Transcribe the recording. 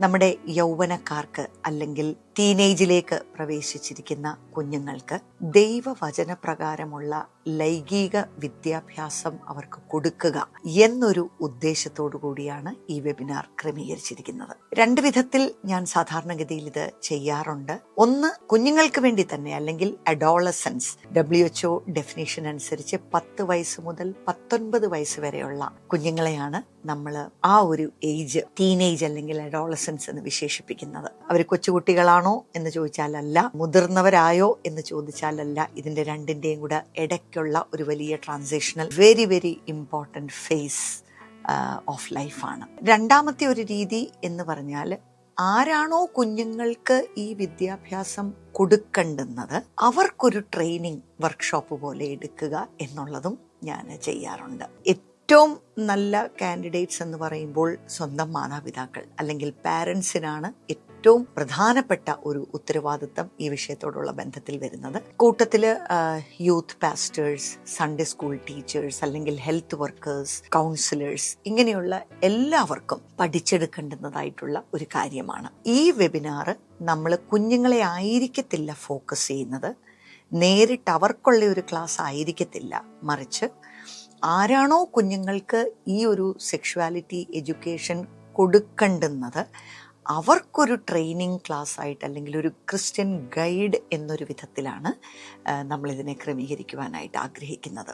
നമ്മുടെ യൗവനക്കാർക്ക് അല്ലെങ്കിൽ ടീനേജിലേക്ക് പ്രവേശിച്ചിരിക്കുന്ന കുഞ്ഞുങ്ങൾക്ക് ദൈവവചനപ്രകാരമുള്ള ലൈംഗിക വിദ്യാഭ്യാസം അവർക്ക് കൊടുക്കുക എന്നൊരു ഉദ്ദേശത്തോടു കൂടിയാണ് ഈ വെബിനാർ ക്രമീകരിച്ചിരിക്കുന്നത്. രണ്ട് വിധത്തിൽ ഞാൻ സാധാരണഗതിയിൽ ഇത് ചെയ്യാറുണ്ട്. ഒന്ന്, കുഞ്ഞുങ്ങൾക്ക് വേണ്ടി തന്നെ, അല്ലെങ്കിൽ അഡോളസൻസ്, WHO ഡെഫിനിഷൻ അനുസരിച്ച് 10 വയസ്സ് മുതൽ 19 വയസ്സ് വരെയുള്ള കുഞ്ഞുങ്ങളെയാണ് നമ്മൾ ആ ഒരു ഏജ്, ടീനേജ് അല്ലെങ്കിൽ അഡോളസൻസ് എന്ന് വിശേഷിപ്പിക്കുന്നത്. അവർ കൊച്ചുകുട്ടികളാണോ എന്ന് ചോദിച്ചാലല്ല, മുതിർന്നവരായോ എന്ന് ചോദിച്ചാലല്ല. ഇതിന്റെ രണ്ടിന്റെയും കൂടെ ഇടയ്ക്കുള്ള ഒരു വലിയ transitional very very important face of ലൈഫാണ്. രണ്ടാമത്തെ ഒരു രീതി എന്ന് പറഞ്ഞാൽ, ആരാണോ കുഞ്ഞുങ്ങൾക്ക് ഈ വിദ്യാഭ്യാസം കൊടുക്കേണ്ടുന്നത് അവർക്കൊരു ട്രെയിനിങ് വർക്ക്ഷോപ്പ് പോലെ എടുക്കുക എന്നുള്ളതും ഞാൻ ചെയ്യാറുണ്ട്. ഏറ്റവും നല്ല കാൻഡിഡേറ്റ്സ് എന്ന് പറയുമ്പോൾ സ്വന്തം മാതാപിതാക്കൾ അല്ലെങ്കിൽ പാരൻസിനാണ് ഏറ്റവും പ്രധാനപ്പെട്ട ഒരു ഉത്തരവാദിത്തം ഈ വിഷയത്തോടുള്ള ബന്ധത്തിൽ വരുന്നത്. കൂട്ടത്തിൽ youth pastors, Sunday school teachers, അല്ലെങ്കിൽ ഹെൽത്ത് വർക്കേഴ്സ്, കൗൺസിലേഴ്സ്, ഇങ്ങനെയുള്ള എല്ലാവർക്കും പഠിച്ചെടുക്കേണ്ടുന്നതായിട്ടുള്ള ഒരു കാര്യമാണ്. ഈ വെബിനാർ നമ്മൾ കുഞ്ഞുങ്ങളെ ആയിരിക്കത്തില്ല ഫോക്കസ് ചെയ്യുന്നത്, നേരിട്ട് അവർക്കുള്ള ഒരു ക്ലാസ് ആയിരിക്കത്തില്ല, മറിച്ച് ആരാണോ കുഞ്ഞുങ്ങൾക്ക് ഈ ഒരു സെക്ഷുവാലിറ്റി എഡ്യൂക്കേഷൻ കൊടുക്കേണ്ടുന്നത് അവർക്കൊരു ട്രെയിനിങ് ക്ലാസ് ആയിട്ട്, അല്ലെങ്കിൽ ഒരു ക്രിസ്ത്യൻ ഗൈഡ് എന്നൊരു വിധത്തിലാണ് നമ്മളിതിനെ ക്രമീകരിക്കുവാനായിട്ട് ആഗ്രഹിക്കുന്നത്.